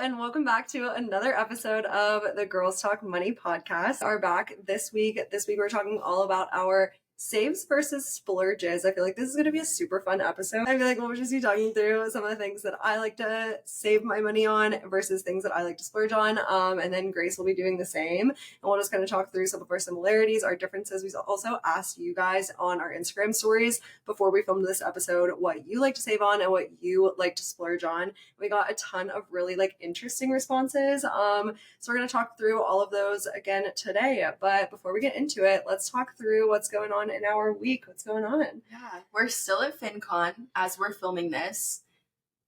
and welcome back to another episode of the Girls Talk Money podcast. Are back this week. This week we're talking all about our saves versus splurges. I feel like this is going to be a super fun episode. I feel like we'll just be talking through some of the things that I like to save my money on versus things that I like to splurge on. And then Grace will be doing the same. And we'll just kind of talk through some of our similarities, our differences. We also asked you guys on our Instagram stories before we filmed this episode what you like to save on and what you like to splurge on. We got a ton of really interesting responses. So we're going to talk through all of those again today. But before we get into it, let's talk through what's going on in our week. What's going on? Yeah, we're still at FinCon as we're filming this.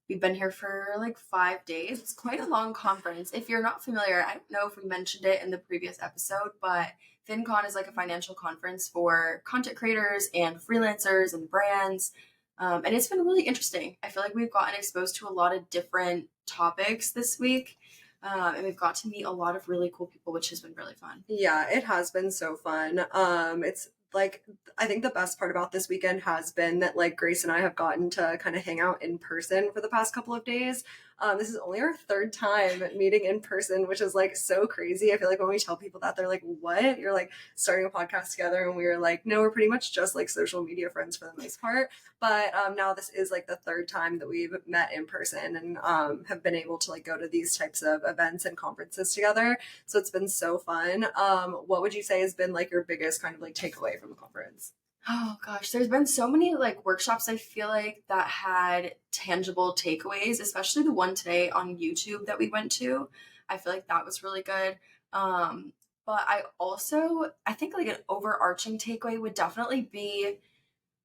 We've been here for 5 days. It's quite a long conference. If you're not familiar, I don't know if we mentioned it in the previous episode, but FinCon is a financial conference for content creators and freelancers and brands. And it's been really interesting. I feel like we've gotten exposed to a lot of different topics this week. And we've got to meet a lot of really cool people, which has been really fun. Yeah, it has been so fun. It's I think the best part about this weekend has been that Grace and I have gotten to kind of hang out in person for the past couple of days. This is only our third time meeting in person, which is so crazy. I feel like when we tell people that, they're like, what? You're starting a podcast together, and we were like, no, we're pretty much just social media friends for the most part. But now this is the third time that we've met in person and have been able to go to these types of events and conferences together. So it's been so fun. What would you say has been your biggest kind of takeaway from the conference? Oh gosh, there's been so many workshops I feel like that had tangible takeaways, especially the one today on YouTube that we went to. I feel like that was really good. But I think an overarching takeaway would definitely be,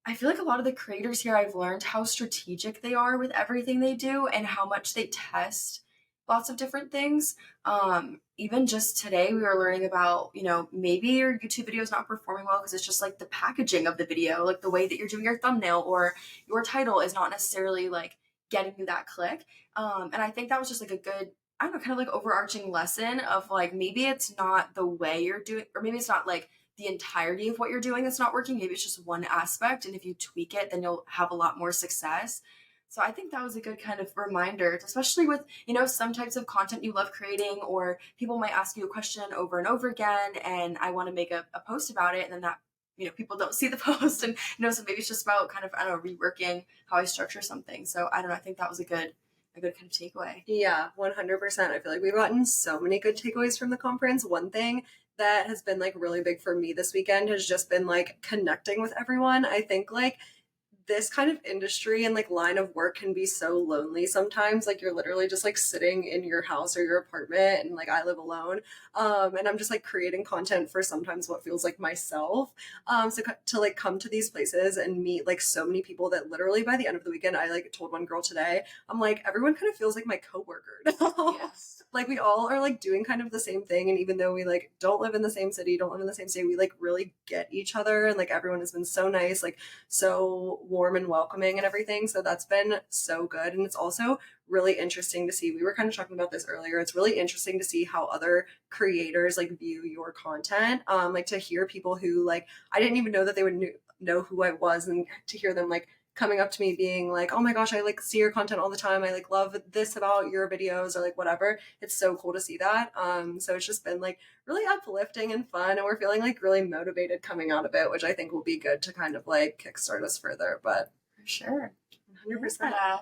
I feel like a lot of the creators here, I've learned how strategic they are with everything they do and how much they test lots of different things. Even just today, we were learning about, maybe your YouTube video is not performing well because it's just the packaging of the video, the way that you're doing your thumbnail or your title is not necessarily getting you that click. And I think that was just a good, I don't know, kind of overarching lesson of maybe it's not the way you're doing, or maybe it's not the entirety of what you're doing that's not working. Maybe it's just one aspect. And if you tweak it, then you'll have a lot more success. So I think that was a good kind of reminder, especially with, some types of content you love creating, or people might ask you a question over and over again, and I want to make a post about it. And then that, people don't see the post and, so maybe it's just about kind of, I don't know, reworking how I structure something. So I don't know. I think that was a good kind of takeaway. Yeah, 100%. I feel like we've gotten so many good takeaways from the conference. One thing that has been really big for me this weekend has just been connecting with everyone. I think this kind of industry and line of work can be so lonely sometimes. You're literally just sitting in your house or your apartment, and I live alone, and I'm just creating content for sometimes what feels like myself. So to come to these places and meet so many people that literally by the end of the weekend, I told one girl today, I'm everyone kind of feels like my coworker. Yes. We all are doing kind of the same thing, and even though we don't live in the same city, don't live in the same state, we really get each other, and everyone has been so nice, so warm and welcoming and everything. So that's been so good. And it's also really interesting to see, we were kind of talking about this earlier, it's really interesting to see how other creators view your content, to hear people who I didn't even know that they would know who I was, and to hear them coming up to me being oh my gosh, I see your content all the time, I love this about your videos, or whatever. It's so cool to see that. So it's just been really uplifting and fun, and we're feeling really motivated coming out of it, which I think will be good to kind of kickstart us further. But for sure, 100%. Yeah.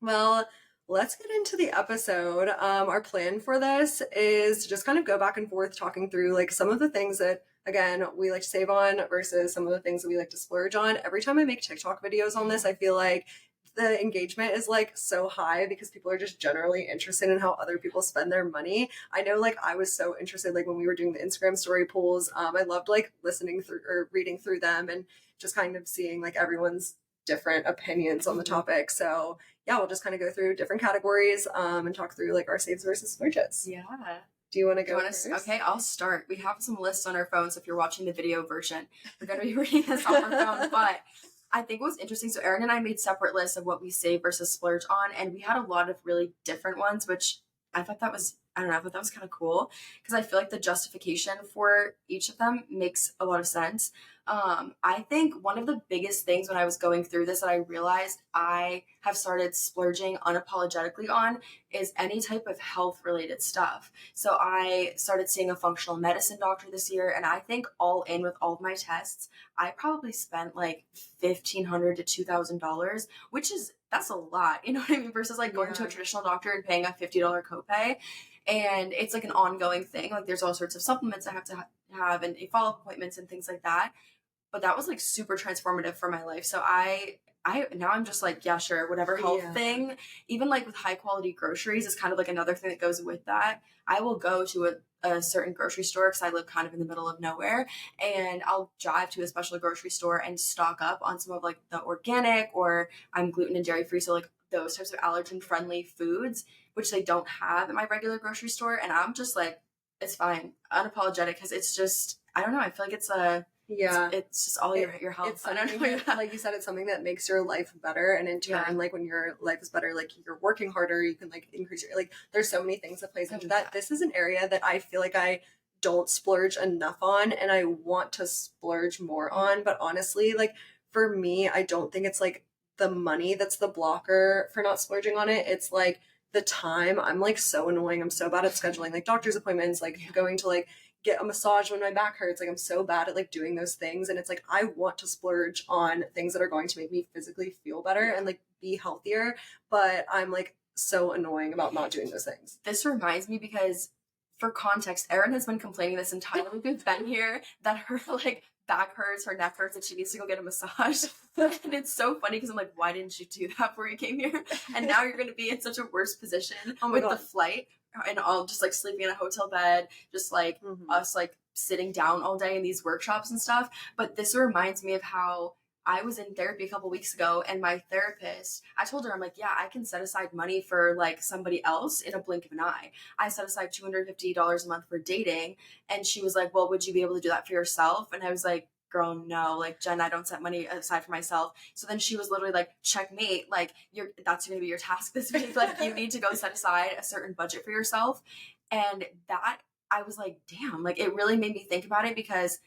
Well, let's get into the episode. Our plan for this is to just kind of go back and forth talking through some of the things that, again, we like to save on versus some of the things that we like to splurge on. Every time I make TikTok videos on this, I feel like the engagement is so high because people are just generally interested in how other people spend their money. I know I was so interested when we were doing the Instagram story polls. I loved listening through or reading through them and just kind of seeing everyone's different opinions on the topic. So yeah, we'll just kind of go through different categories and talk through our saves versus splurges. Yeah. Do you want to go first? Okay, I'll start. We have some lists on our phones. If you're watching the video version, we're going to be reading this off our phone. But I think what's interesting, so Erin and I made separate lists of what we save versus splurge on, and we had a lot of really different ones, which I thought that was I don't know, I thought that was kind of cool because I feel like the justification for each of them makes a lot of sense. I think one of the biggest things when I was going through this that I realized I have started splurging unapologetically on is any type of health related stuff. So I started seeing a functional medicine doctor this year, and I think all in with all of my tests, I probably spent like $1,500 to $2,000, which is that's a lot, you know what I mean? Versus like going to a Yeah. traditional doctor and paying a $50 copay. And it's like an ongoing thing. Like there's all sorts of supplements I have to have and follow-up appointments and things like that. But that was like super transformative for my life. So I now I'm just like, yeah, sure, whatever health Yeah. thing. Even like with high quality groceries is kind of like another thing that goes with that. I will go to a certain grocery store because I live kind of in the middle of nowhere, and I'll drive to a special grocery store and stock up on some of like the organic, or I'm gluten and dairy free, so like those types of allergen friendly foods, which they don't have at my regular grocery store. And I'm just like, it's fine, unapologetic, because it's just, I don't know, I feel like Yeah. it's just all your health. It's I don't something know. that, like you said, it's something that makes your life better. And in turn, Yeah. like when your life is better, like you're working harder, you can like increase your, like, there's so many things that plays into that. Yeah. This is an area that I feel like I don't splurge enough on and I want to splurge more on. But honestly, like for me, I don't think it's like the money that's the blocker for not splurging on it. It's like the time. I'm like so annoying. I'm so bad at scheduling like doctor's appointments, like going to like get a massage when my back hurts. Like I'm so bad at like doing those things. And it's like I want to splurge on things that are going to make me physically feel better and like be healthier. But I'm like so annoying about not doing those things. This reminds me because, for context, Erin has been complaining this entire week we've been here that her like back hurts, her neck hurts, and she needs to go get a massage. And it's so funny because I'm like, why didn't you do that before you came here? And now you're going to be in such a worse position Oh my with God. the flight and all just like sleeping in a hotel bed, just like us like sitting down all day in these workshops and stuff. But this reminds me of how I was in therapy a couple weeks ago, and my therapist, I told her, I'm like, yeah, I can set aside money for like somebody else in a blink of an eye. I set aside $250 a month for dating. And she was like, well, would you be able to do that for yourself? And I was like, girl, no, like Jen, I don't set money aside for myself. So then she was literally like, checkmate, like that's going to be your task this week. Like you need to go set aside a certain budget for yourself. And that, I was like, damn, like it really made me think about it, because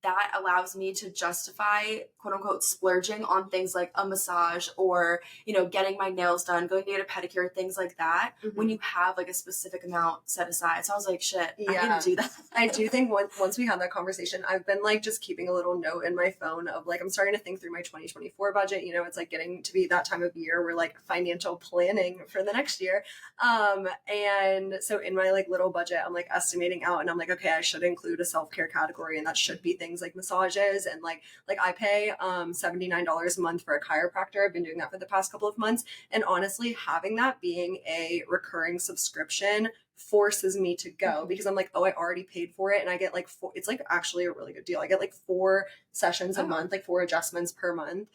that allows me to justify, quote unquote, splurging on things like a massage or, you know, getting my nails done, going to get a pedicure, things like that, when you have like a specific amount set aside. So I was like, shit, I Yeah. need to do that. I do think once we had that conversation, I've been like just keeping a little note in my phone of like, I'm starting to think through my 2024 budget. You know, it's like getting to be that time of year where like financial planning for the next year. And so in my like little budget, I'm like estimating out and I'm like, okay, I should include a self-care category, and that should be things like massages and like I pay $79 a month for a chiropractor. I've been doing that for the past couple of months. And honestly, having that being a recurring subscription forces me to go because I'm like, oh, I already paid for it. And I get like it's like actually a really good deal. I get like 4 sessions a month, like 4 adjustments per month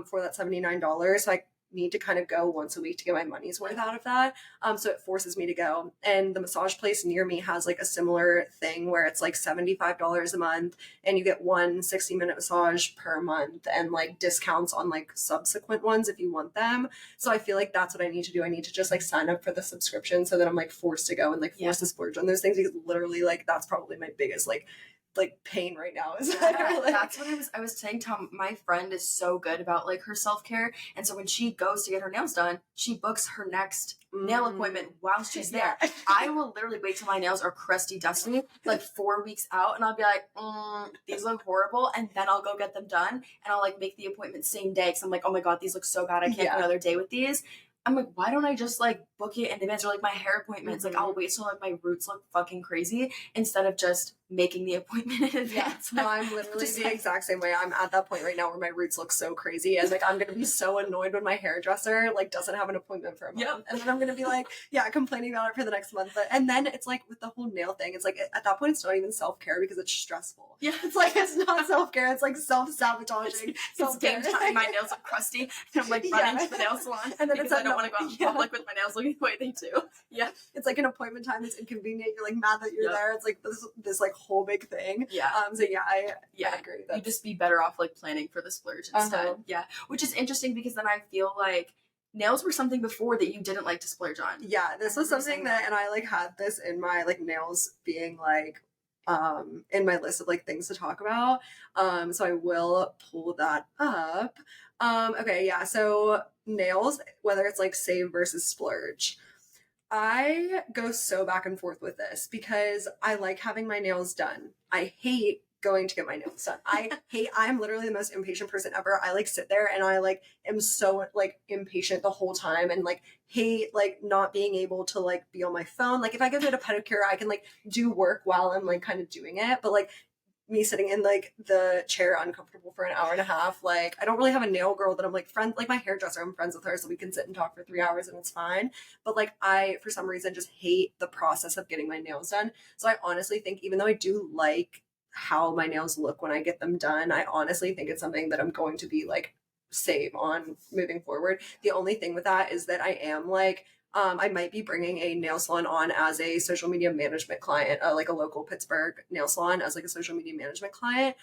for that $79. So I need to kind of go once a week to get my money's worth out of that. So it forces me to go. And the massage place near me has like a similar thing where it's like $75 a month and you get one 60-minute massage per month and like discounts on like subsequent ones if you want them. So I feel like that's what I need to do. I need to just like sign up for the subscription so that I'm like forced to go and like forced to splurge on those things, because literally like that's probably my biggest like pain right now is That's what I was saying, Tom. My friend is so good about like her self-care, and so when she goes to get her nails done, she books her next nail appointment while she's there. I will literally wait till my nails are crusty dusty like 4 weeks out, and I'll be like, these look horrible, and then I'll go get them done, and I'll like make the appointment same day because I'm like, oh my god, these look so bad, I can't go another day with these. I'm like, why don't I just like book it in advance? Or like my hair appointments, like I'll wait till like my roots look fucking crazy instead of just making the appointment in advance. No, I'm literally the exact same way. I'm at that point right now where my roots look so crazy, and like I'm gonna be so annoyed when my hairdresser like doesn't have an appointment for a month, and then I'm gonna be like, complaining about it for the next month. And then it's like with the whole nail thing, it's like at that point it's not even self-care because it's stressful. Yeah, it's like it's not self-care. It's like self-sabotaging. It's game time. My nails are crusty, and I'm like running to the nail salon, and then I don't want to go out in public with my nails looking the way they do. Yeah, it's like an appointment time that's inconvenient. You're like mad that you're there. It's like this like whole big thing. Yeah. I agree. You'd just be better off like planning for the splurge instead. Yeah, which is interesting because then I feel like nails were something before that you didn't like to splurge on. Yeah, this was something that, and I like had this in my like nails being like in my list of like things to talk about. So I will pull that up. Okay, yeah, so nails, whether it's like save versus splurge. I go so back and forth with this because I like having my nails done. I hate going to get my nails done. I'm literally the most impatient person ever. I like sit there and I like am so like impatient the whole time and like hate like not being able to like be on my phone. Like if I go to a pedicure, I can like do work while I'm like kind of doing it. But like me sitting in like the chair uncomfortable for an hour and a half. Like I don't really have a nail girl that I'm like friend like my hairdresser, I'm friends with her so we can sit and talk for 3 hours and it's fine. But like I for some reason just hate the process of getting my nails done. So I honestly think even though I do like how my nails look when I get them done, I honestly think it's something that I'm going to be like save on moving forward. The only thing with that is that I am like I might be bringing a nail salon on as a social media management client, like a local Pittsburgh nail salon as like a social media management client.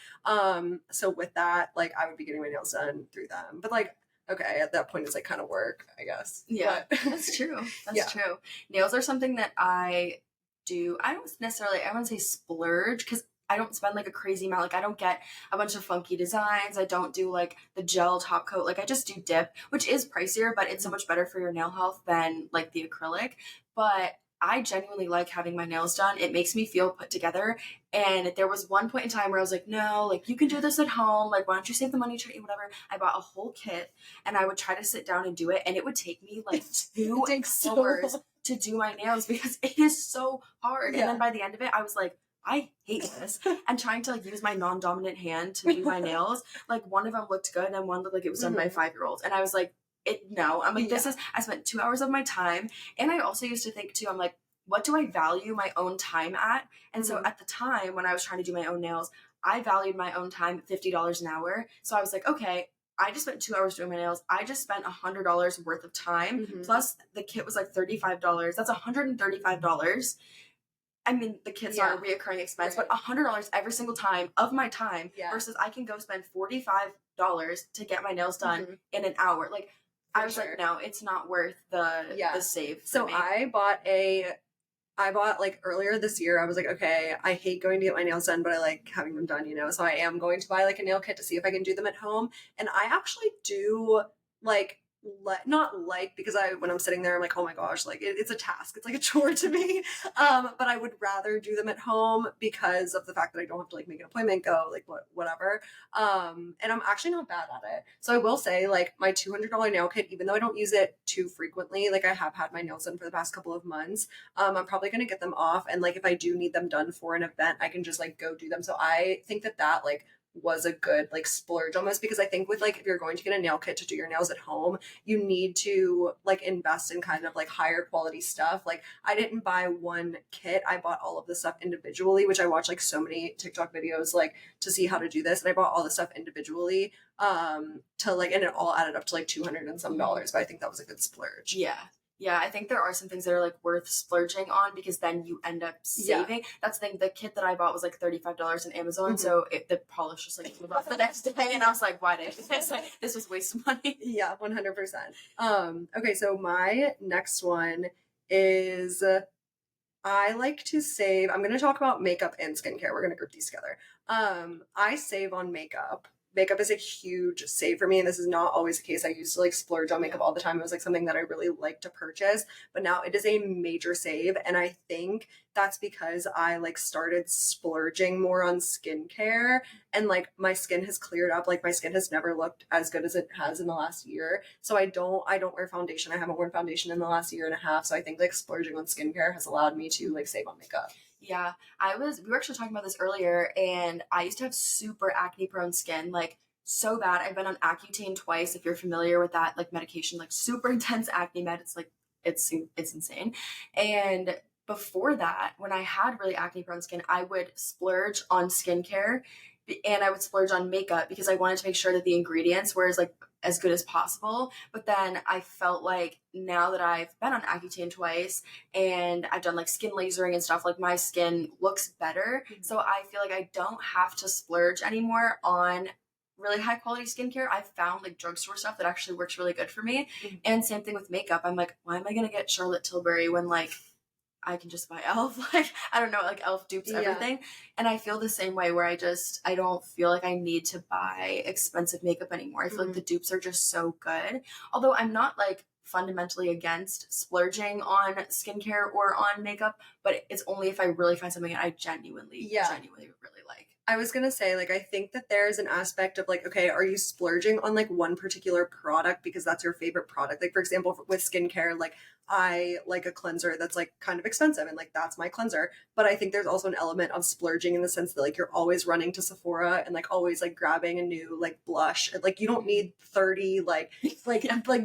So with that, like I would be getting my nails done through them. But like, okay, at that point it's like kind of work, I guess. Yeah, but, that's true. That's yeah. true. Nails are something that I do. I don't necessarily, I wouldn't say splurge because I don't spend like a crazy amount. Like I don't get a bunch of funky designs. I don't do like the gel top coat. Like I just do dip, which is pricier, but it's so much better for your nail health than like the acrylic. But I genuinely like having my nails done. It makes me feel put together. And there was one point in time where I was like, no, like you can do this at home. Like, why don't you save the money to whatever? I bought a whole kit and I would try to sit down and do it. And it would take me like 2 hours to do my nails because it is so hard. Yeah. And then by the end of it, I was like, I hate this. And trying to like use my non-dominant hand to do my nails, like one of them looked good and one looked like it was done by a 5-year-old. And I was like, I'm like, this is, I spent 2 hours of my time. And I also used to think too, I'm like, what do I value my own time at? And so at the time when I was trying to do my own nails, I valued my own time at $50 an hour. So I was like, okay, I just spent 2 hours doing my nails. I just spent $100 worth of time. Plus the kit was like $35. That's $135. I mean, the kit's not a reoccurring expense, but $100 every single time of my time versus I can go spend $45 to get my nails done in an hour. Like, I was like, no, it's not worth the save. So me. I bought like earlier this year, I was like, okay, I hate going to get my nails done, but I like having them done, you know? So I am going to buy like a nail kit to see if I can do them at home. And I actually do like, not like because when I'm sitting there I'm like, oh my gosh, like it's a task, it's like a chore to me, but I would rather do them at home because of the fact that I don't have to like make an appointment, go like whatever, and I'm actually not bad at it. So I will say like my $200 nail kit, even though I don't use it too frequently, like I have had my nails done for the past couple of months, I'm probably going to get them off, and like if I do need them done for an event I can just like go do them. So I think that like was a good like splurge almost, because I think with like if you're going to get a nail kit to do your nails at home, you need to like invest in kind of like higher quality stuff. Like I didn't buy one kit, I bought all of the stuff individually, which I watched like so many TikTok videos like to see how to do this, and I bought all the stuff individually to like, and it all added up to like 200 and some dollars, but I think that was a good splurge. Yeah, I think there are some things that are like worth splurging on because then you end up saving. Yeah. That's the thing. The kit that I bought was like $35 on Amazon, so the polish just like came off the next day, and I was like, why did I do this? Like, this was waste of money. Yeah, 100%. Okay, so my next one is I like to save. I'm going to talk about makeup and skincare. We're going to group these together. I save on makeup. Makeup is a huge save for me, and this is not always the case. I used to like splurge on makeup all the time. It was like something that I really like to purchase, but now it is a major save, and I think that's because I like started splurging more on skincare, and like my skin has cleared up. Like my skin has never looked as good as it has in the last year. So I don't wear foundation. I haven't worn foundation in the last year and a half. So I think like splurging on skincare has allowed me to like save on makeup. Yeah, we were actually talking about this earlier, and I used to have super acne prone skin, like so bad. I've been on Accutane twice, if you're familiar with that, like medication, like super intense acne med. It's like, it's insane. And before that, when I had really acne prone skin, I would splurge on skincare and I would splurge on makeup because I wanted to make sure that the ingredients were as good as possible. But then I felt like now that I've been on Accutane twice and I've done like skin lasering and stuff, like my skin looks better. So I feel like I don't have to splurge anymore on really high quality skincare, I've found like drugstore stuff that actually works really good for me. Mhm. And same thing with makeup. I'm like, why am I gonna get Charlotte Tilbury when like I can just buy e.l.f. Like, I don't know, like e.l.f. dupes Yeah. everything. And I feel the same way where I don't feel like I need to buy expensive makeup anymore. I feel like Mhm. the dupes are just so good. Although I'm not like fundamentally against splurging on skincare or on makeup, but it's only if I really find something that I Yeah. genuinely really like. I was gonna say, like, I think that there's an aspect of like, okay, are you splurging on like one particular product because that's your favorite product? Like, for example, with skincare, like I like a cleanser that's like kind of expensive and like that's my cleanser. But I think there's also an element of splurging in the sense that like you're always running to Sephora and like always like grabbing a new like blush. And, like you don't need 30 like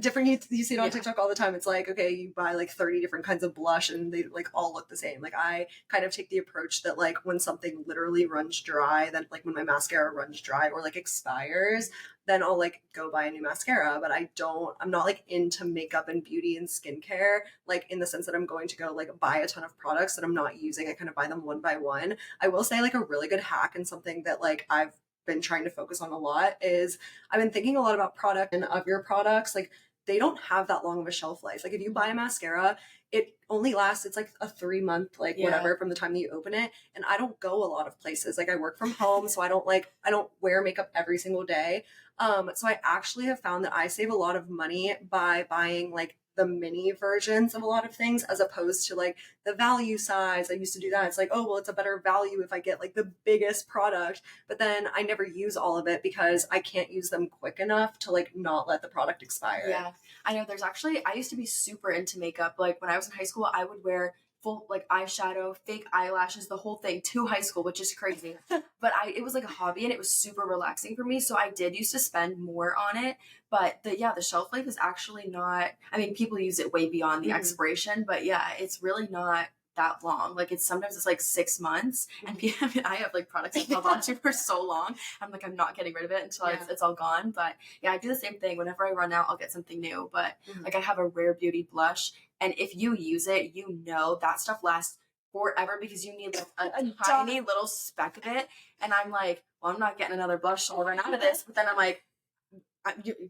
different you see it on Yeah. TikTok all the time. It's like, okay, you buy like 30 different kinds of blush and they like all look the same. Like I kind of take the approach that like when something literally runs dry, then like when my mascara runs dry or like expires, then I'll like go buy a new mascara. But I'm not like into makeup and beauty and skincare, like in the sense that I'm going to go like buy a ton of products that I'm not using. I kind of buy them one by one. I will say like a really good hack and something that like I've been trying to focus on a lot is I've been thinking a lot about product and of your products. Like they don't have that long of a shelf life. Like if you buy a mascara, it only lasts, it's like a 3 month, like whatever from the time that you open it. And I don't go a lot of places. Like I work from home, so I don't wear makeup every single day. So I actually have found that I save a lot of money by buying like the mini versions of a lot of things as opposed to like the value size. I used to do that. It's like, oh, well, it's a better value if I get like the biggest product, but then I never use all of it because I can't use them quick enough to like not let the product expire. Yeah, I know there's actually, I used to be super into makeup. Like when I was in high school, I would wear full like eyeshadow, fake eyelashes, the whole thing to high school, which is crazy. But it was like a hobby and it was super relaxing for me. So I did used to spend more on it. But the shelf life is actually not, I mean, people use it way beyond the Mhm. expiration, but yeah, it's really not that long. Like it's like 6 months and I mean, I have like products I've held on to for so long. I'm like, I'm not getting rid of it until Yeah. it's all gone. But yeah, I do the same thing. Whenever I run out, I'll get something new. But Mhm. like I have a Rare Beauty blush, and if you use it, you know that stuff lasts forever because you need like a tiny little speck of it. And I'm like, well, I'm not getting another blush, so I'll run out of this. But then I'm like,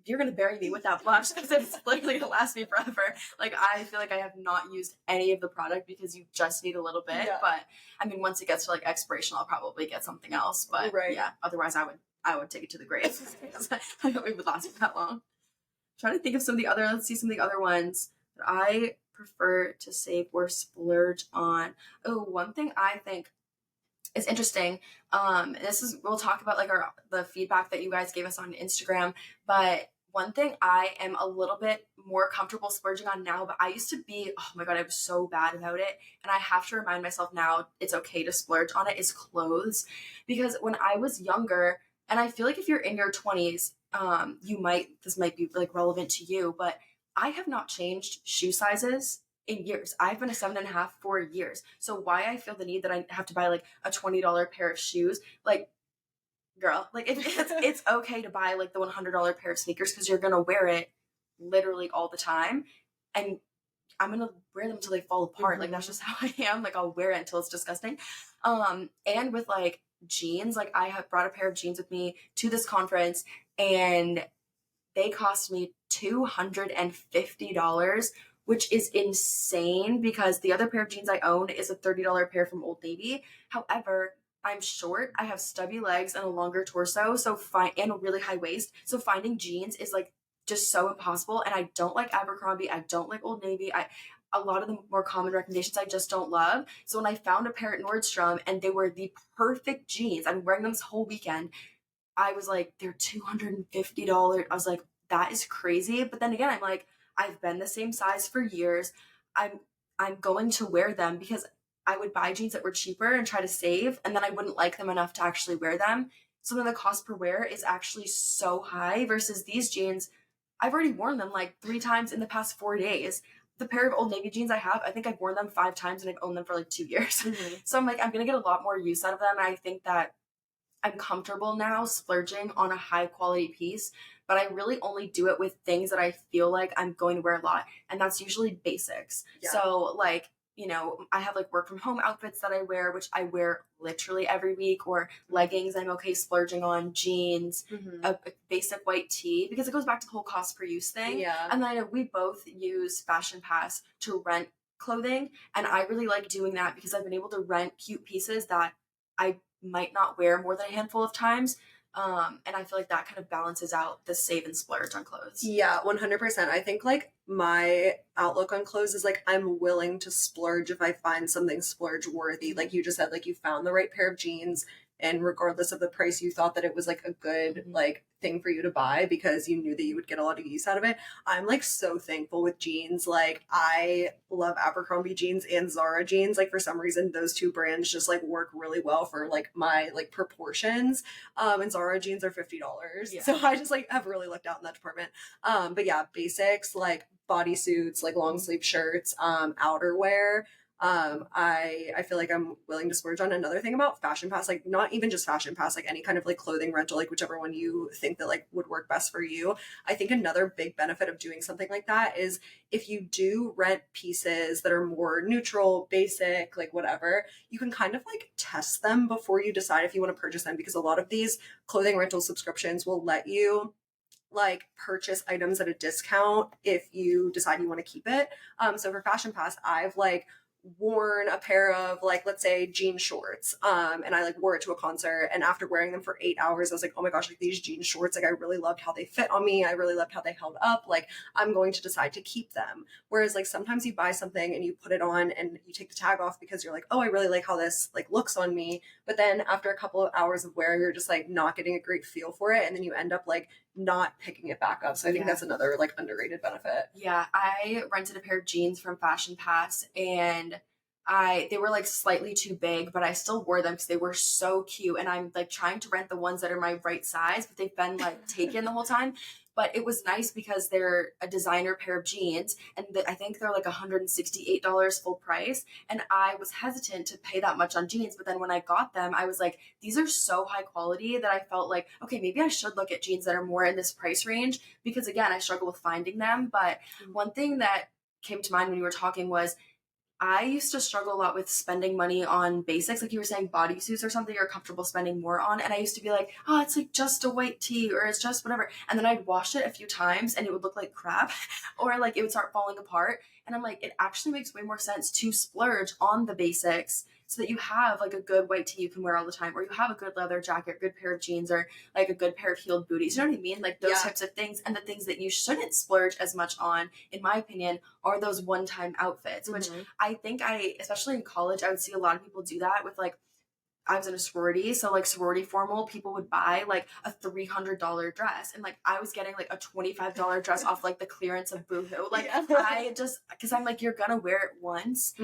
you're gonna bury me with that blush because it's literally gonna last me forever. Like I feel like I have not used any of the product because you just need a little bit. Yeah. But I mean, once it gets to like expiration, I'll probably get something else. But Right. yeah, otherwise I would take it to the grave because I don't think it would last me that long. Trying to think of let's see some of the other ones that I prefer to save or splurge on. Oh, one thing I think is interesting. We'll talk about like the feedback that you guys gave us on Instagram, but one thing I am a little bit more comfortable splurging on now, but I used to be, oh my God, I was so bad about it. And I have to remind myself now it's okay to splurge on it, is clothes. Because when I was younger, and I feel like if you're in your 20s, this might be like relevant to you, but I have not changed shoe sizes in years. I've been a 7.5 for years. So why I feel the need that I have to buy like a $20 pair of shoes, like girl, like it's okay to buy like the $100 pair of sneakers because you're gonna wear it literally all the time, and I'm gonna wear them until they fall apart. Like that's just how I am. Like I'll wear it until it's disgusting. And with like jeans, like I have brought a pair of jeans with me to this conference, and they cost me $250, which is insane because the other pair of jeans I own is a $30 pair from Old Navy. However, I'm short, I have stubby legs and a longer torso, and a really high waist. So finding jeans is like just so impossible. And I don't like Abercrombie, I don't like Old Navy. A lot of the more common recommendations I just don't love. So when I found a pair at Nordstrom and they were the perfect jeans, I'm wearing them this whole weekend. I was like, they're $250. I was like, that is crazy. But then again, I'm like, I've been the same size for years. I'm I'm going to wear them because I would buy jeans that were cheaper and try to save, and then I wouldn't like them enough to actually wear them. So then the cost per wear is actually so high versus these jeans. I've already worn them like 3 times in the past 4 days. The pair of Old Navy jeans I have, I think I've worn them 5 times and I've owned them for like 2 years. So I'm like, I'm going to get a lot more use out of them. And I think that I'm comfortable now splurging on a high quality piece, but I really only do it with things that I feel like I'm going to wear a lot. And that's usually basics. Yeah. So like you know, I have like work from home outfits that I wear, which I wear literally every week, or leggings I'm okay splurging on, jeans, Mm-hmm. a basic white tee, because it goes back to the whole cost per use thing. Yeah. And then I know we both use Fashion Pass to rent clothing, and I really like doing that because I've been able to rent cute pieces that I might not wear more than a handful of times. And I feel like that kind of balances out the save and splurge on clothes. Yeah, 100%. I think like my outlook on clothes is like I'm willing to splurge if I find something splurge worthy. Like you just said, like you found the right pair of jeans, and regardless of the price, you thought that it was like a good like thing for you to buy because you knew that you would get a lot of use out of it. I'm like so thankful with jeans. Like I love Abercrombie jeans and Zara jeans. Like for some reason those two brands just like work really well for like my like proportions. And Zara jeans are $50. Yeah. So I just like have really looked out in that department. But yeah, basics like bodysuits, like long sleeve shirts, outerwear. I feel like I'm willing to splurge on. Another thing about Fashion Pass, like not even just Fashion Pass, like any kind of like clothing rental, like whichever one you think that like would work best for you. I think another big benefit of doing something like that is if you do rent pieces that are more neutral, basic, like whatever, you can kind of like test them before you decide if you want to purchase them, because a lot of these clothing rental subscriptions will let you like purchase items at a discount if you decide you want to keep it. So for Fashion Pass, I've like worn a pair of like let's say jean shorts, and I like wore it to a concert, and after wearing them for 8 hours I was like, oh my gosh, like these jean shorts, like I really loved how they fit on me, I really loved how they held up, like I'm going to decide to keep them. Whereas like sometimes you buy something and you put it on and you take the tag off because you're like, oh, I really like how this like looks on me, but then after a couple of hours of wear you're just like not getting a great feel for it, and then you end up like not picking it back up. So I think that's another like underrated benefit. Yeah, I rented a pair of jeans from Fashion Pass, and they were like slightly too big, but I still wore them because they were so cute. And I'm like trying to rent the ones that are my right size, but they've been like taken the whole time. But it was nice because they're a designer pair of jeans, and I think they're like $168 full price. And I was hesitant to pay that much on jeans, but then when I got them, I was like, these are so high quality that I felt like, okay, maybe I should look at jeans that are more in this price range, because again, I struggle with finding them. But one thing that came to mind when you were talking was, I used to struggle a lot with spending money on basics, like you were saying, bodysuits or something you're comfortable spending more on. And I used to be like, oh, it's like just a white tee, or it's just whatever. And then I'd wash it a few times and it would look like crap, or like it would start falling apart. And I'm like, it actually makes way more sense to splurge on the basics so that you have like a good white tee you can wear all the time, or you have a good leather jacket, good pair of jeans, or like a good pair of heeled booties. You know what I mean? Like those types of things. And the things that you shouldn't splurge as much on, in my opinion, are those one-time outfits, which I think especially in college, I would see a lot of people do that with like, I was in a sorority, so like sorority formal, people would buy like a $300 dress, and like I was getting like a $25 dress off like the clearance of Boohoo. Like I just, because I'm like, you're gonna wear it once.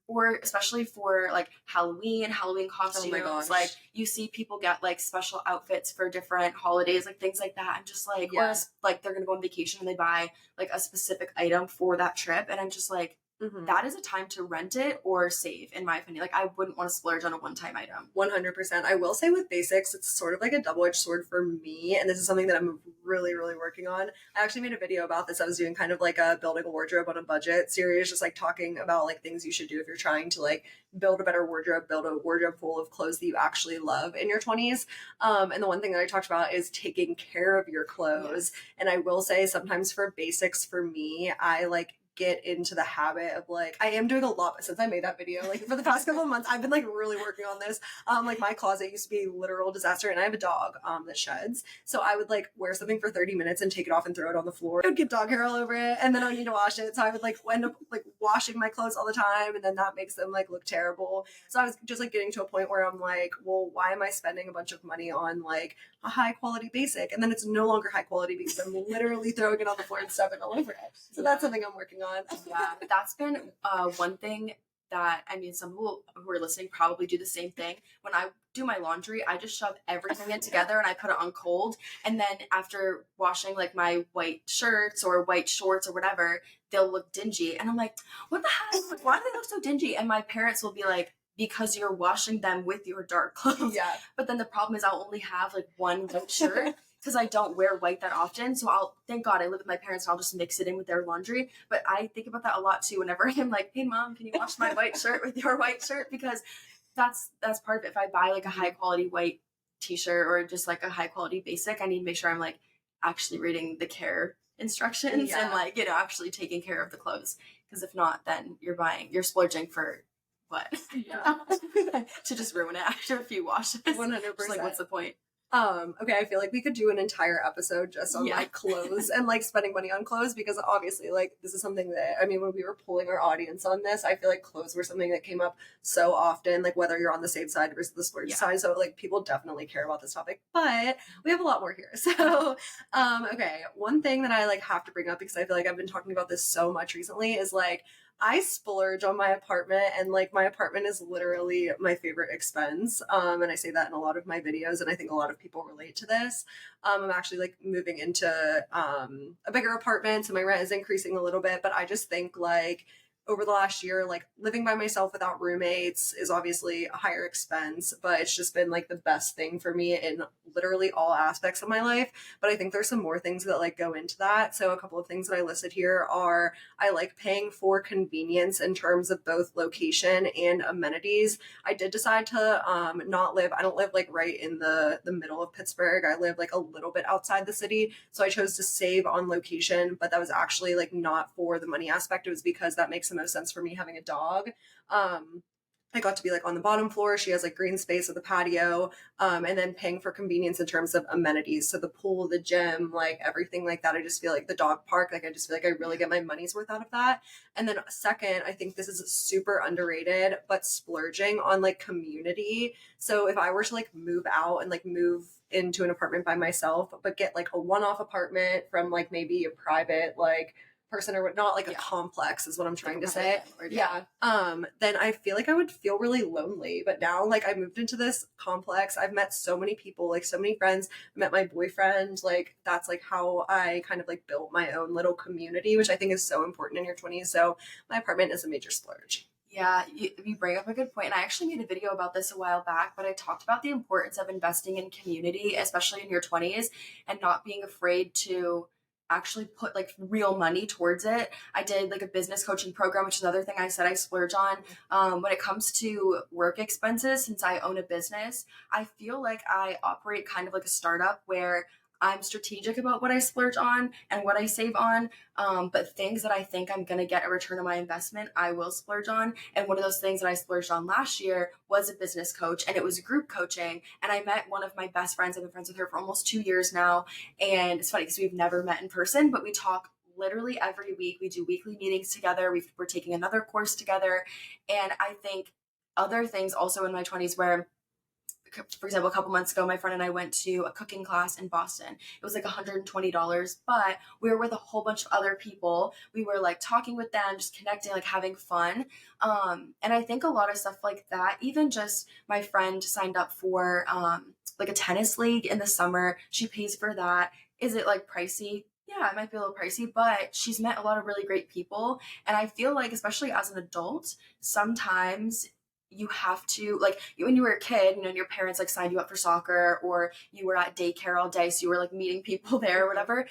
Or especially for like Halloween costumes, like you see people get like special outfits for different holidays, like things like that. I'm just like, or like they're gonna go on vacation and they buy like a specific item for that trip, and I'm just like, that is a time to rent it or save, in my opinion. Like I wouldn't want to splurge on a one-time item. 100%. I will say with basics, it's sort of like a double-edged sword for me, and this is something that I'm really, really working on. I actually made a video about this. I was doing kind of like a building a wardrobe on a budget series, just like talking about like things you should do if you're trying to like build a better wardrobe, build a wardrobe full of clothes that you actually love in your 20s. And the one thing that I talked about is taking care of your clothes. And I will say sometimes for basics, for me, I like get into the habit of like, I am doing a lot since I made that video, like for the past couple of months I've been like really working on this. Like my closet used to be a literal disaster, and I have a dog that sheds, so I would like wear something for 30 minutes and take it off and throw it on the floor. I would get dog hair all over it, and then I would need to wash it, so I would like end up like washing my clothes all the time, and then that makes them like look terrible. So I was just like getting to a point where I'm like, well, why am I spending a bunch of money on like a high quality basic, and then it's no longer high quality because I'm literally throwing it on the floor and stuffing all over it. So that's something I'm working on. Yeah, that's been one thing that, I mean, some people who are listening probably do the same thing. When I do my laundry, I just shove everything in together and I put it on cold. And then after washing like my white shirts or white shorts or whatever, they'll look dingy. And I'm like, what the heck? Like, why do they look so dingy? And my parents will be like, because you're washing them with your dark clothes. Yeah. But then the problem is I'll only have like one white shirt because I don't wear white that often. So thank God I live with my parents and I'll just mix it in with their laundry. But I think about that a lot too whenever I'm like, hey mom, can you wash my white shirt with your white shirt? Because that's part of it. If I buy like a high quality white t-shirt or just like a high quality basic, I need to make sure I'm like actually reading the care instructions and like, actually taking care of the clothes. Because if not, then you're splurging for what? Yeah. To just ruin it after a few washes. 100%. Just like, what's the point? Okay, I feel like we could do an entire episode just on like clothes and like spending money on clothes, because obviously like this is something that, I mean, when we were polling our audience on this, I feel like clothes were something that came up so often, like whether you're on the same side versus the splurge side. So like people definitely care about this topic, but we have a lot more here. So okay, one thing that I like have to bring up, because I feel like I've been talking about this so much recently, is like I splurge on my apartment, and like my apartment is literally my favorite expense. And I say that in a lot of my videos, and I think a lot of people relate to this. I'm actually like moving into a bigger apartment, so my rent is increasing a little bit, but I just think like over the last year, like living by myself without roommates is obviously a higher expense, but it's just been like the best thing for me in literally all aspects of my life. But I think there's some more things that like go into that. So a couple of things that I listed here are, I like paying for convenience in terms of both location and amenities. I did decide to I don't live like right in the middle of Pittsburgh. I live like a little bit outside the city. So I chose to save on location, but that was actually like not for the money aspect. It was because that makes the most sense for me having a dog. I got to be like on the bottom floor. She has like green space with a patio, and then paying for convenience in terms of amenities. So the pool, the gym, like everything like that. I just feel like the dog park, like I just feel like I really get my money's worth out of that. And then second, I think this is super underrated, but splurging on like community. So if I were to like move out and like move into an apartment by myself, but get like a one-off apartment from like maybe a private like person, or not like a complex is what I'm trying to say. Then I feel like I would feel really lonely. But now like I moved into this complex, I've met so many people, like so many friends, I met my boyfriend, like that's like how I kind of like built my own little community, which I think is so important in your 20s. So my apartment is a major splurge. Yeah, you bring up a good point. And I actually made a video about this a while back, but I talked about the importance of investing in community, especially in your 20s, and not being afraid to actually put like real money towards it. I did like a business coaching program, which is another thing I said I splurge on. When it comes to work expenses, since I own a business, I feel like I operate kind of like a startup where I'm strategic about what I splurge on and what I save on. But things that I think I'm going to get a return on my investment, I will splurge on. And one of those things that I splurged on last year was a business coach, and it was group coaching. And I met one of my best friends. I've been friends with her for almost 2 years now. And it's funny because we've never met in person, but we talk literally every week. We do weekly meetings together. We're taking another course together. And I think other things also in my 20s where, for example, a couple months ago, my friend and I went to a cooking class in Boston. It was like $120, but we were with a whole bunch of other people. We were like talking with them, just connecting, like having fun. And I think a lot of stuff like that, even just my friend signed up for like a tennis league in the summer. She pays for that. Is it like pricey? Yeah, it might be a little pricey, but she's met a lot of really great people. And I feel like, especially as an adult, sometimes you have to, like, when you were a kid, and your parents like signed you up for soccer, or you were at daycare all day, so you were like meeting people there or whatever.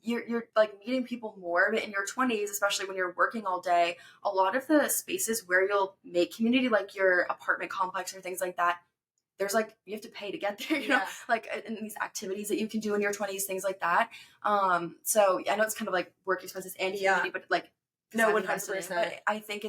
You're like meeting people more, but in your 20s, especially when you're working all day, a lot of the spaces where you'll make community, like your apartment complex or things like that, there's like, you have to pay to get there, like in these activities that you can do in your 20s, things like that. So I know it's kind of like work expenses and community, but like, no, 100%. But I think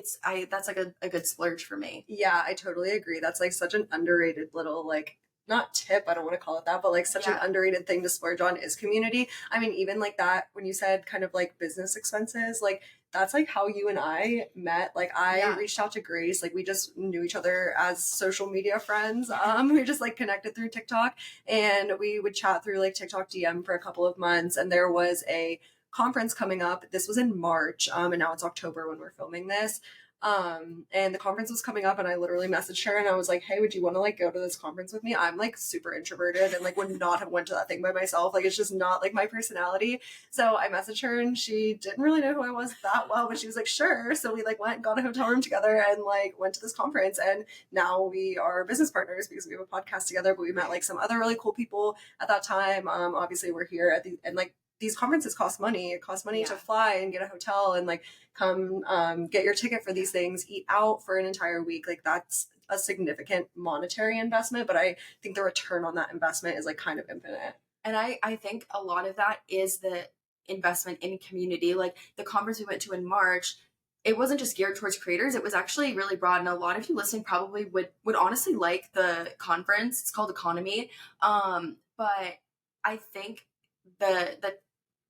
that's like a good splurge for me. Yeah, I totally agree. That's like such an underrated little like, not tip, I don't want to call it that, but like such an underrated thing to splurge on is community. I mean, even like that, when you said kind of like business expenses, like that's like how you and I met. Like I reached out to Grace, like we just knew each other as social media friends. We just like connected through TikTok, and we would chat through like TikTok DM for a couple of months. And there was a conference coming up. This was in March, and now it's October when we're filming this. And the conference was coming up, and I literally messaged her and I was like, hey, would you want to like go to this conference with me? I'm like super introverted and like would not have went to that thing by myself. Like it's just not like my personality. So I messaged her and she didn't really know who I was that well, but she was like, sure. So we like went and got a hotel room together and like went to this conference, and now we are business partners because we have a podcast together, but we met like some other really cool people at that time. Obviously we're here at the, and like these conferences cost money. It costs money to fly and get a hotel and like come get your ticket for these things, eat out for an entire week. Like that's a significant monetary investment, but I think the return on that investment is like kind of infinite. And I think a lot of that is the investment in community. Like the conference we went to in March, it wasn't just geared towards creators. It was actually really broad. And a lot of you listening probably would honestly like the conference. It's called Economy. But I think the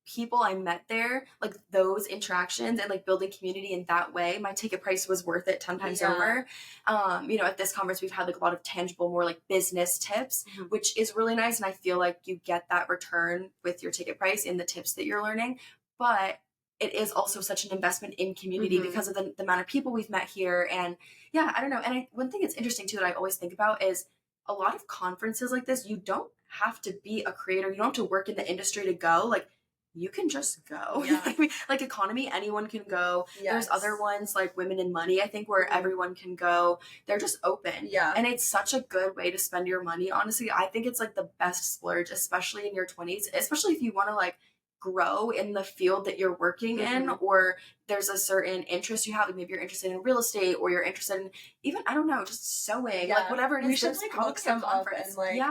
people I met there, like those interactions and like building community in that way, my ticket price was worth it 10 times over. At this conference, we've had like a lot of tangible, more like business tips, which is really nice. And I feel like you get that return with your ticket price in the tips that you're learning. But it is also such an investment in community because of the amount of people we've met here. And yeah, I don't know. And one thing that's interesting too that I always think about is a lot of conferences like this, you don't have to be a creator. You don't have to work in the industry to go. Like, you can just go. Yeah. I mean, like Economy, anyone can go. Yes. There's other ones like Women in Money, I think, where everyone can go. They're just open. Yeah. And it's such a good way to spend your money. Honestly, I think it's like the best splurge, especially in your 20s, especially if you want to like grow in the field that you're working in, or there's a certain interest you have. Like maybe you're interested in real estate, or you're interested in even, I don't know, just sewing, like whatever it is. We should like hook some up and like,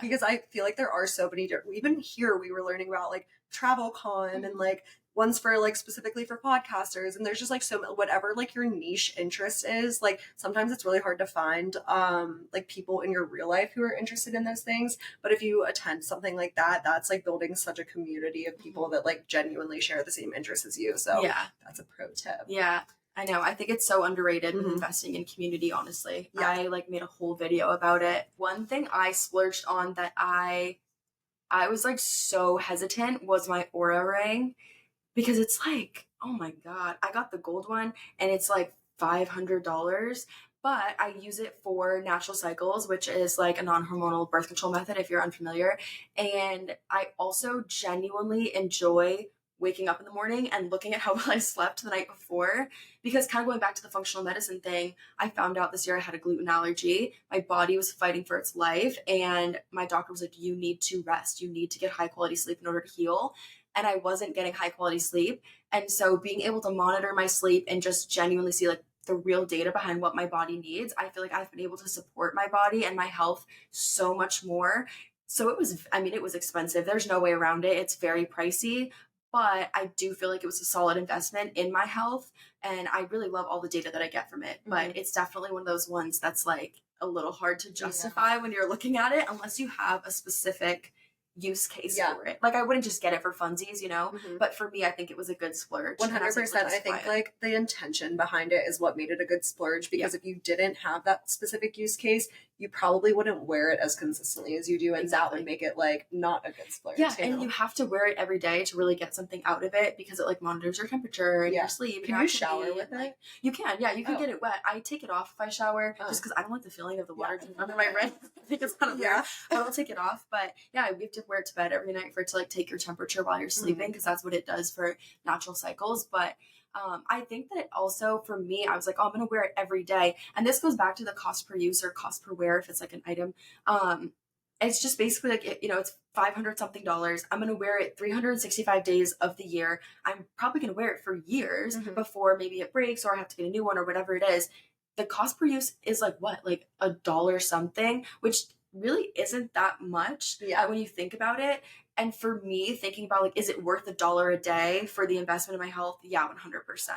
because I feel like there are so many different, even here we were learning about like travel con and like ones for like specifically for podcasters, and there's just like so whatever like your niche interest is, like sometimes it's really hard to find like people in your real life who are interested in those things, but if you attend something like that, that's like building such a community of people that like genuinely share the same interests as you. So that's a pro tip. I know. I think it's so underrated investing in community, honestly. I like made a whole video about it. One thing I splurged on that I was like so hesitant was my Aura ring, because it's like, oh my God, I got the gold one and it's like $500, but I use it for natural cycles, which is like a non-hormonal birth control method if you're unfamiliar. And I also genuinely enjoy waking up in the morning and looking at how well I slept the night before, because kind of going back to the functional medicine thing, I found out this year I had a gluten allergy. My body was fighting for its life, and my doctor was like, you need to rest. You need to get high quality sleep in order to heal. And I wasn't getting high quality sleep. And so being able to monitor my sleep and just genuinely see like the real data behind what my body needs, I feel like I've been able to support my body and my health so much more. So it was expensive. There's no way around it. It's very pricey, but I do feel like it was a solid investment in my health. And I really love all the data that I get from it. But it's definitely one of those ones that's like a little hard to justify when you're looking at it, unless you have a specific use case for it. Like I wouldn't just get it for funsies, but for me, I think it was a good splurge. 100%. I think like the intention behind it is what made it a good splurge, because if you didn't have that specific use case, you probably wouldn't wear it as consistently as you do, and that would make it like not a good splurge. And you have to wear it every day to really get something out of it, because it like monitors your temperature and your sleep. Can you shower with it? You can, you can get it wet. I take it off if I shower, just because I don't like the feeling of the water under my wrist. I think it's kind of weird. I will take it off, but we have to wear it to bed every night for it to like take your temperature while you're sleeping, because that's what it does for natural cycles. But I think that also for me, I was like, oh, I'm going to wear it every day. And this goes back to the cost per use or cost per wear if it's like an item. It's just basically like, it's $500 something. I'm going to wear it 365 days of the year. I'm probably going to wear it for years before maybe it breaks or I have to get a new one or whatever it is. The cost per use is like what, like $1 something, which really isn't that much when you think about it. And for me, thinking about like, is it worth $1 a day for the investment in my health? Yeah, 100%.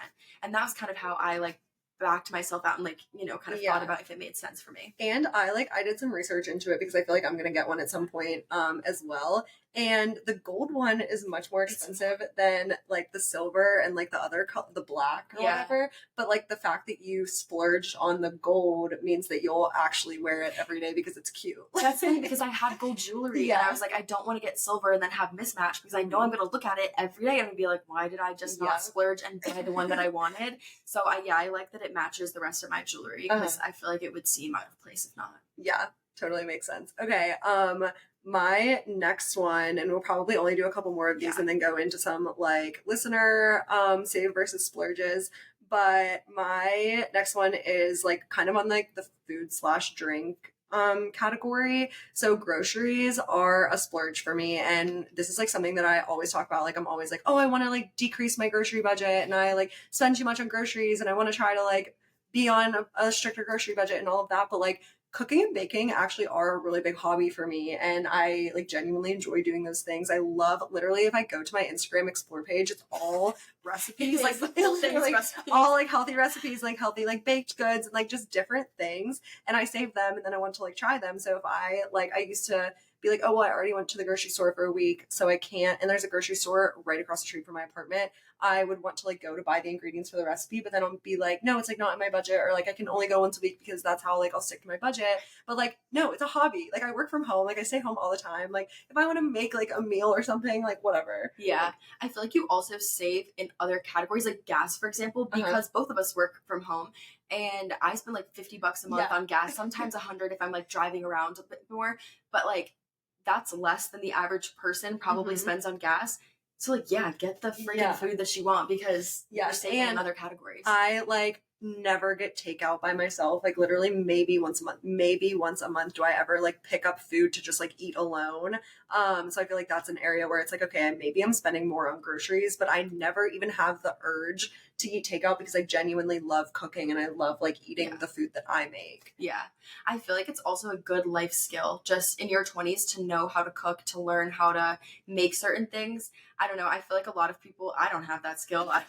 And that's kind of how I like backed myself out and like, kind of thought about if it made sense for me. And I did some research into it because I feel like I'm gonna get one at some point as well. And the gold one is much more expensive than like the silver and like the other the black or whatever. But like the fact that you splurged on the gold means that you'll actually wear it every day because it's cute. That's funny because I had gold jewelry and I was like, I don't want to get silver and then have mismatch because I know I'm gonna look at it every day and be like, why did I just not splurge and buy the one that I wanted? So I like that it matches the rest of my jewelry because I feel like it would seem out of place if not. Yeah, totally makes sense. Okay, my next one, and we'll probably only do a couple more of these and then go into some like listener save versus splurges. But my next one is like kind of on like the food/drink category. So groceries are a splurge for me, and this is like something that I always talk about. Like I'm always like, oh, I want to like decrease my grocery budget and I like spend too much on groceries and I want to try to like be on a stricter grocery budget and all of that. But like cooking and baking actually are a really big hobby for me, and I like genuinely enjoy doing those things. I love, literally, if I go to my Instagram explore page, it's all recipes, like all like healthy recipes, like healthy like baked goods and like just different things, and I save them and then I want to like try them. So if I used to be like, oh well, I already went to the grocery store for a week so I can't, and there's a grocery store right across the street from my apartment, I would want to like go to buy the ingredients for the recipe, but then I'll be like, no, it's like not in my budget, or like I can only go once a week because that's how like I'll stick to my budget. But like, no, it's a hobby. Like I work from home, like I stay home all the time. Like if I want to make like a meal or something, like whatever. Yeah. I feel like you also save in other categories, like gas, for example, because both of us work from home. And I spend like $50 a month on gas, sometimes 100 if I'm like driving around a bit more. But like that's less than the average person probably spends on gas. So like, get the freaking food that you want because you're saving in other categories. I like never get takeout by myself. Like literally maybe once a month do I ever like pick up food to just like eat alone. So I feel like that's an area where it's like, okay, maybe I'm spending more on groceries, but I never even have the urge to eat takeout because I genuinely love cooking and I love like eating the food that I make. Yeah. I feel like it's also a good life skill just in your 20s to know how to cook, to learn how to make certain things. I don't know. I feel like a lot of people, I don't have that skill. I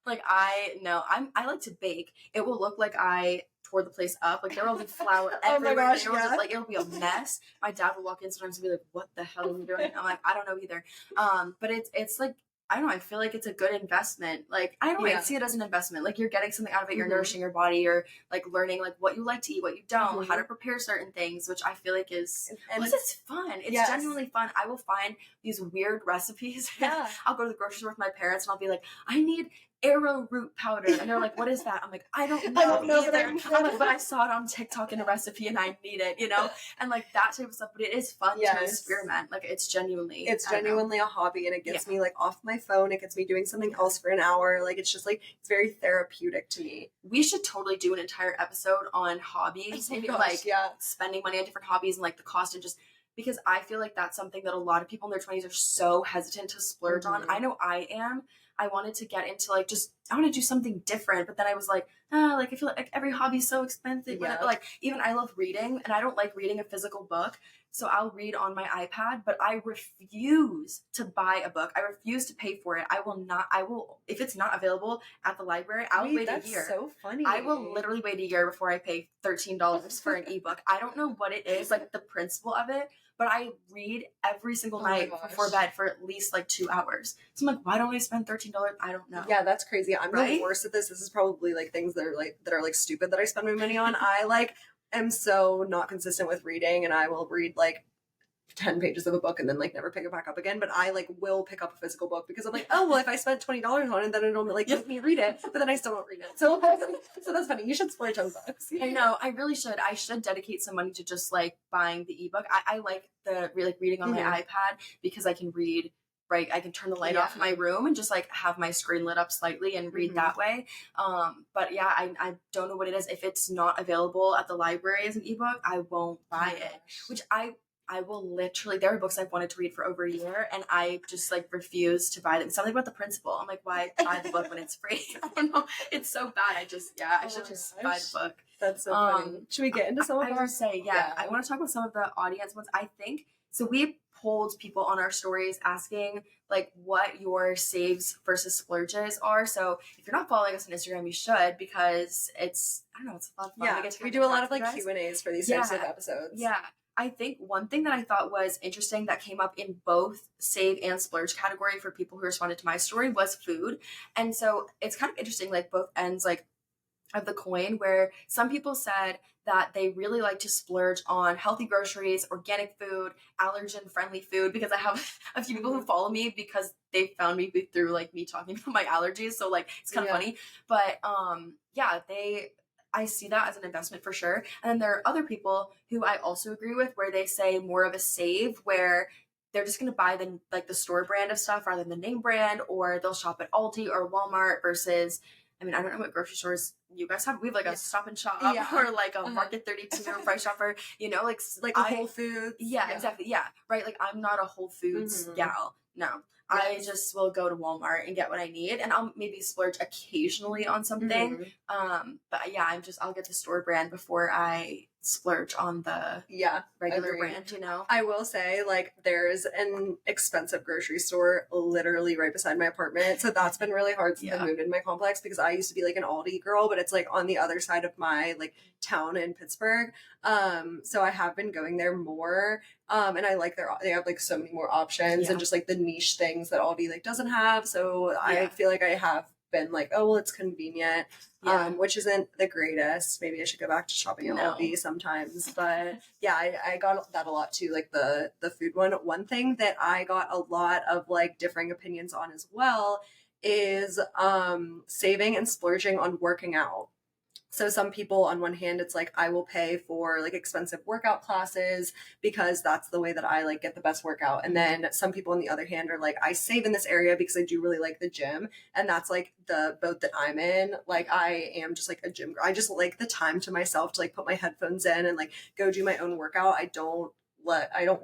like to bake. It will look like I tore the place up. Like there will be flour everywhere. Oh my gosh, it'll be a mess. My dad will walk in sometimes and be like, what the hell are you doing? I'm like, I don't know either. But it's like, I don't know, I feel like it's a good investment. Like, I don't know, I see it as an investment. Like, you're getting something out of it, you're nourishing your body, you're, like, learning, like, what you like to eat, what you don't, how to prepare certain things, which I feel like is, it's fun. It's genuinely fun. I will find these weird recipes. I'll go to the grocery store with my parents, and I'll be like, I need arrowroot powder, and they're like, what is that? I'm like, I don't know either. I'm like, but I saw it on TikTok in a recipe and I need it, and like that type of stuff. But it is fun to experiment. Like it's genuinely a hobby, and it gets me like off my phone. It gets me doing something else for an hour. Like it's just like it's very therapeutic to me. We should totally do an entire episode on hobbies, maybe spending money on different hobbies and like the cost, and just because I feel like that's something that a lot of people in their 20s are so hesitant to splurge on. I know I am. I wanted to get into like I want to do something different, but then I was like, like I feel like every hobby is so expensive. But like even I love reading, and I don't like reading a physical book, so I'll read on my iPad. But I refuse to buy a book. I refuse to pay for it. I will if it's not available at the library. I'll wait a year. That's so funny. I will literally wait a year before I pay $13 for an ebook. I don't know what it is, like the principle of it. But I read every single night before bed for at least like 2 hours. So I'm like, why don't I spend $13? I don't know. Yeah, that's crazy. I'm the worst at this. This is probably like things that are like stupid that I spend my money on. I like am so not consistent with reading, and I will read like 10 pages of a book and then like never pick it back up again. But I like will pick up a physical book because I'm like, oh well, if I spent $20 on it, then it'll like make me read it. But then I still don't read it. So that's funny. You should splurge on books. I know. I really should. I should dedicate some money to just like buying the ebook. I like the reading on my iPad because I can read. Right, I can turn the light off in my room and just like have my screen lit up slightly and read that way. But yeah, I don't know what it is. If it's not available at the library as an ebook, I won't buy it. Which I will literally, there are books I've wanted to read for over a year and I just like refuse to buy them. Something about the principle. I'm like, why buy the book when it's free? I don't know. It's so bad. I should just buy the book. That's so funny. Should we get into some of I would say, I want to talk about some of the audience ones. I think So we polled people on our stories asking like what your saves versus splurges are. So if you're not following us on Instagram, you should, because it's, I don't know, it's a lot of fun. Yeah, We get to we kind of do a lot chat of to you like guys. Q&As for these types of Yeah. episodes. Yeah. I think one thing that I thought was interesting that came up in both save and splurge category for people who responded to my story was food. And so it's kind of interesting, like both ends, like of the coin, where some people said that they really like to splurge on healthy groceries, organic food, allergen friendly food, because I have a few people who follow me because they found me through like me talking about my allergies. So like it's kind of funny. But yeah, I see that as an investment for sure. And then there are other people who I also agree with where they say more of a save, where they're just going to buy the store brand of stuff rather than the name brand, or they'll shop at Aldi or Walmart versus, I mean, I don't know what grocery stores you guys have. We have like a Stop and Shop or like a Market 32 or Price Chopper, you know, like a Whole Foods. Yeah, exactly. Yeah. Right. Like I'm not a Whole Foods gal. No. I just will go to Walmart and get what I need, and I'll maybe splurge occasionally on something. But yeah, I'll get the store brand before I splurge on the regular brand, you know? I will say, like, there's an expensive grocery store literally right beside my apartment. So that's been really hard since I moved in my complex, because I used to be like an Aldi girl, but it's like on the other side of my like town in Pittsburgh. So I have been going there more. And I like they have like so many more options and just like the niche things that Aldi like doesn't have. So I feel like I have been like, oh, well, it's convenient, which isn't the greatest. Maybe I should go back to shopping at Aldi sometimes. But yeah, I got that a lot too, like the food one. One thing that I got a lot of like differing opinions on as well is saving and splurging on working out. So some people, on one hand, it's like, I will pay for like expensive workout classes because that's the way that I like get the best workout. And then some people on the other hand are like, I save in this area because I do really like the gym. And that's like the boat that I'm in. Like I am just like a gym girl. I just like the time to myself to like put my headphones in and like go do my own workout. I don't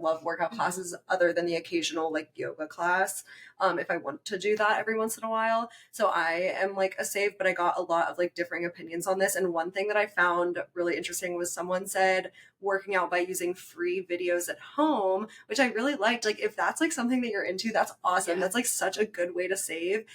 love workout classes other than the occasional like yoga class. If I want to do that every once in a while. So I am like a save, but I got a lot of like differing opinions on this. And one thing that I found really interesting was someone said working out by using free videos at home, which I really liked. Like if that's like something that you're into, that's awesome. That's like such a good way to save.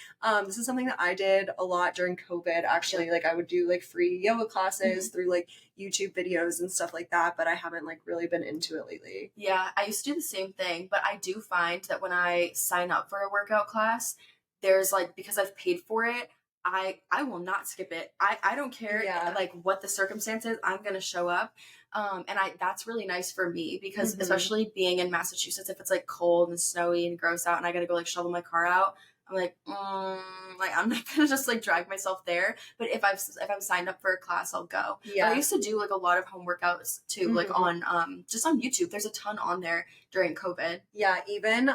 This is something that I did a lot during COVID, actually. Like I would do like free yoga classes through like YouTube videos and stuff like that, but I haven't like really been into it lately. Yeah, I used to do the same thing, but I do find that when I sign up for a workout class, there's like, because I've paid for it, I will not skip it. I don't care like what the circumstances, I'm gonna show up. And that's really nice for me because especially being in Massachusetts, if it's like cold and snowy and gross out and I gotta go like shovel my car out, I'm like I'm not gonna just like drag myself there. But if I'm signed up for a class, I'll go. Yeah. But I used to do like a lot of home workouts too, like on just on YouTube. There's a ton on there during COVID. Yeah, even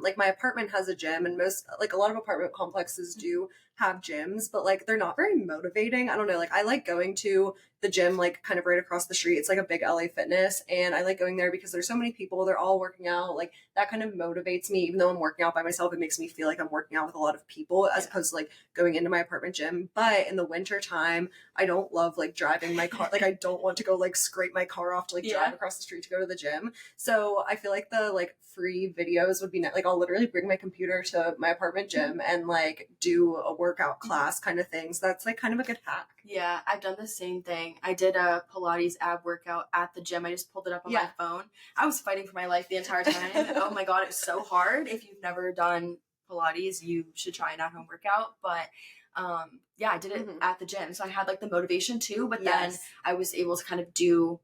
like my apartment has a gym, and most like a lot of apartment complexes do have gyms, but like they're not very motivating. I don't know, like I like going to the gym like kind of right across the street. It's like a big LA Fitness, and I like going there because there's so many people, they're all working out. Like that kind of motivates me. Even though I'm working out by myself, it makes me feel like I'm working out with a lot of people as opposed to like going into my apartment gym. But in the winter time, I don't love like driving my car. Like I don't want to go like scrape my car off to like drive across the street to go to the gym. So I feel like the like free videos would be like I'll literally bring my computer to my apartment gym and like do a workout class kind of thing. So that's like kind of a good hack. Yeah, I've done the same thing. I did a Pilates ab workout at the gym. I just pulled it up on my phone. I was fighting for my life the entire time. Oh my God, it was so hard. If you've never done Pilates, you should try an at-home workout. But I did it at the gym. So I had like the motivation too, but then I was able to kind of do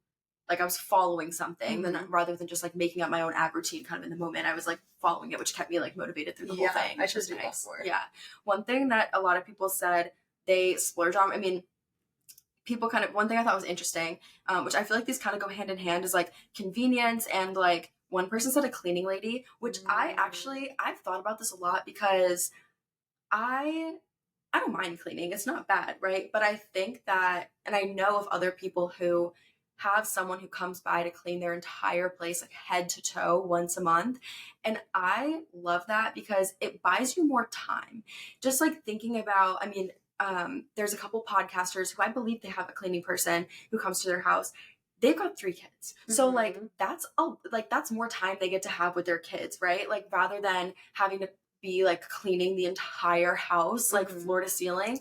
like I was following something then rather than just like making up my own ab routine kind of in the moment. I was like following it, which kept me like motivated through the whole thing. I should do that more. Yeah. One thing that a lot of people said they splurge on, I mean, one thing I thought was interesting, which I feel like these kind of go hand in hand, is like convenience. And like one person said a cleaning lady, which I've thought about this a lot because I don't mind cleaning. It's not bad, right? But I think that, and I know of other people who have someone who comes by to clean their entire place, like head to toe once a month. And I love that because it buys you more time. Just like thinking about, there's a couple podcasters who I believe they have a cleaning person who comes to their house. they've got 3 kids. So like Mm-hmm. that's more time they get to have with their kids, right? Like rather than having to be like cleaning the entire house, like Mm-hmm. floor to ceiling.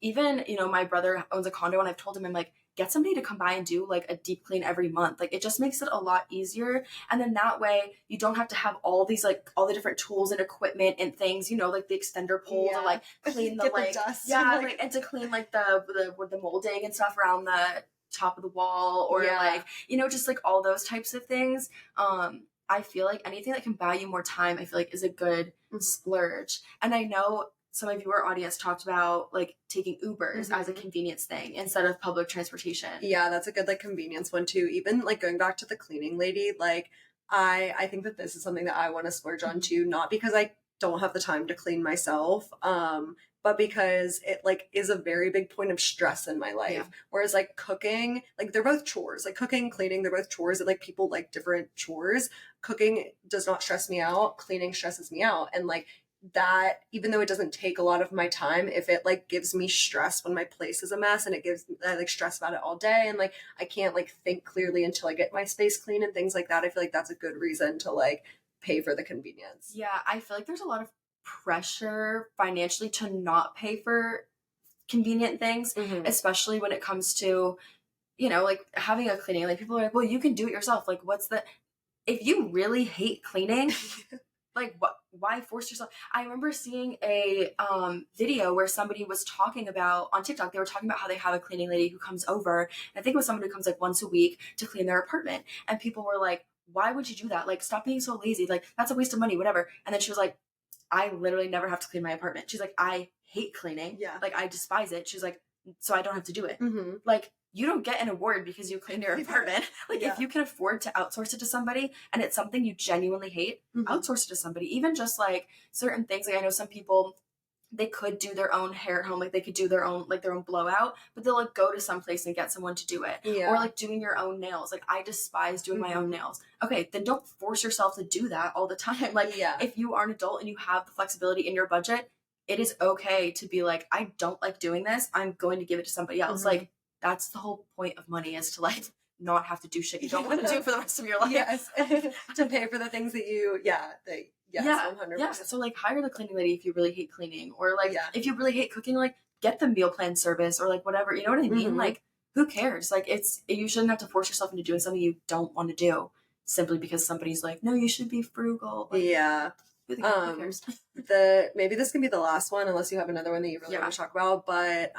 Even, my brother owns a condo and I've told him, I'm like, get somebody to come by and do like a deep clean every month. Like it just makes it a lot easier. And then that way you don't have to have all these like all the different tools and equipment and things, like the extender pole to Yeah. like clean the Get the like dust. yeah, like and to clean like the molding and stuff around the top of the wall or Yeah. like, just like all those types of things. I feel like anything that can buy you more time, I feel like is a good Mm-hmm. splurge. And I know some of your audience talked about like taking Ubers as a Mm-hmm. convenience thing instead of public transportation. Yeah, that's a good like convenience one too. Even like going back to the cleaning lady, like I think that this is something that I want to splurge on too, not because I don't have the time to clean myself, but because it like is a very big point of stress in my life. Yeah. Whereas like cooking, like they're both chores. Like cooking, cleaning, they're both chores and like people like different chores. Cooking does not stress me out, cleaning stresses me out. And like that, even though it doesn't take a lot of my time, if it like gives me stress when my place is a mess and it gives I like stress about it all day and like I can't like think clearly until I get my space clean and things like that, I feel like that's a good reason to like pay for the convenience. Yeah, I feel like there's a lot of pressure financially to not pay for convenient things, Mm-hmm. especially when it comes to, like having a cleaning. Like people are like, well, you can do it yourself. Like, if you really hate cleaning, like what, why force yourself? I remember seeing a video where somebody was talking about on TikTok, they were talking about how they have a cleaning lady who comes over, and I think it was somebody who comes like once a week to clean their apartment, and people were like, why would you do that? Like, stop being so lazy, like that's a waste of money, whatever. And then she was like, I literally never have to clean my apartment. She's like, I hate cleaning. Yeah. Like I despise it. She's like, so I don't have to do it. Mm-hmm. Like you don't get an award because you clean your apartment. Like Yeah. if you can afford to outsource it to somebody and it's something you genuinely hate, Mm-hmm. outsource it to somebody. Even just like certain things. Like I know some people, they could do their own hair at home, like they could do their own blowout, but they'll like go to some place and get someone to do it. Yeah. Or like doing your own nails. Like I despise doing my own nails. Okay, then don't force yourself to do that all the time. Like Yeah. if you are an adult and you have the flexibility in your budget, it is okay to be like, I don't like doing this, I'm going to give it to somebody else. Like that's the whole point of money, is to like not have to do shit you don't want to do for the rest of your life. Yes. To pay for the things that you yes, yeah, 100%. yeah. So like hire the cleaning lady if you really hate cleaning, or like Yeah. if you really hate cooking, like get the meal plan service or like whatever. You know what I mean? Mhm. Like who cares? Like you shouldn't have to force yourself into doing something you don't want to do simply because somebody's like, no, you should be frugal. Like, Yeah. who cares? Maybe this can be the last one unless you have another one that you really want to talk about, but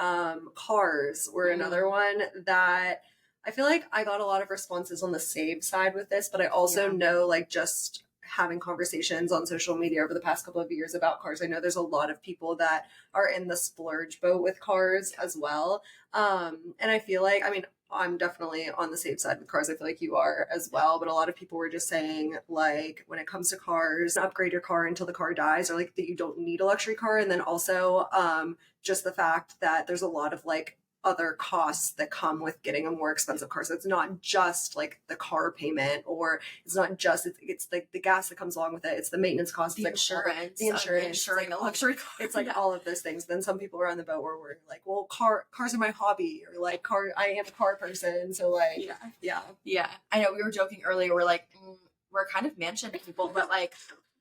cars were another one that I feel like I got a lot of responses on the save side with this, but I also know like just having conversations on social media over the past couple of years about cars, I know there's a lot of people that are in the splurge boat with cars as well. And I feel like, I mean, I'm definitely on the safe side with cars. I feel like you are as well. But a lot of people were just saying, like, when it comes to cars, upgrade your car until the car dies, or like that you don't need a luxury car. And then also just the fact that there's a lot of like other costs that come with getting a more expensive car. So it's not just like the car payment, or it's not just it's like the gas that comes along with it. It's the maintenance costs, the like insurance, insuring a luxury car. It's like all of those things. Then some people are on the boat where we're like, well, cars are my hobby, or like I am a car person. So like, yeah. I know we were joking earlier. We're like, we're kind of mansion people, but like,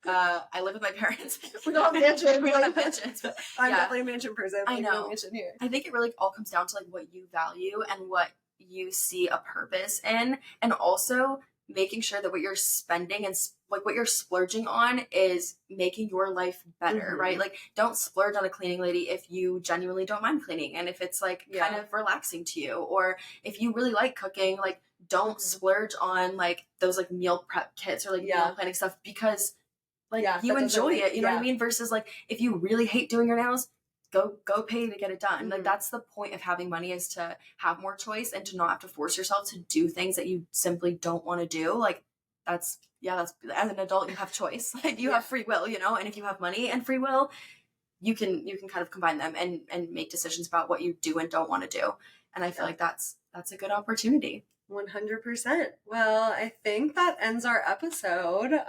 I live with my parents. We don't have mansions. We don't have mansions. But I'm definitely a mansion person. I know. No mansion here. I think it really all comes down to like what you value and what you see a purpose in, and also making sure that what you're spending and like what you're splurging on is making your life better, right? Like don't splurge on a cleaning lady if you genuinely don't mind cleaning and if it's like kind of relaxing to you, or if you really like cooking, like don't splurge on like those like meal prep kits or like meal planning stuff because like you enjoy it, you know what I mean? Versus like if you really hate doing your nails, go pay to get it done. Like that's the point of having money, is to have more choice and to not have to force yourself to do things that you simply don't want to do. Like that's as an adult you have choice. Like you have free will, you know, and if you have money and free will, you can kind of combine them and make decisions about what you do and don't want to do. And I feel like that's a good opportunity. 100%. Well, I think that ends our episode.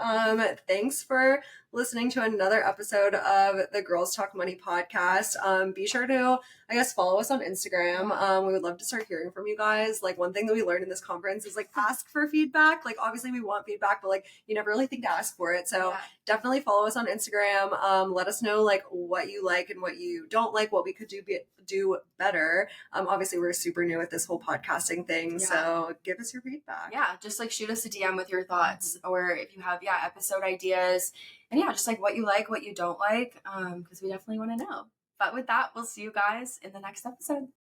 Thanks for listening to another episode of the Girls Talk Money podcast. Be sure to, I guess, follow us on Instagram. We would love to start hearing from you guys. Like, one thing that we learned in this conference is like ask for feedback. Like, obviously we want feedback, but like you never really think to ask for it. So definitely follow us on Instagram. Let us know like what you like and what you don't like, what we could do better. Obviously we're super new at this whole podcasting thing, so give us your feedback. Yeah, just like shoot us a DM with your thoughts, or if you have episode ideas, and just like what you like, what you don't like, because we definitely want to know. But with that, we'll see you guys in the next episode.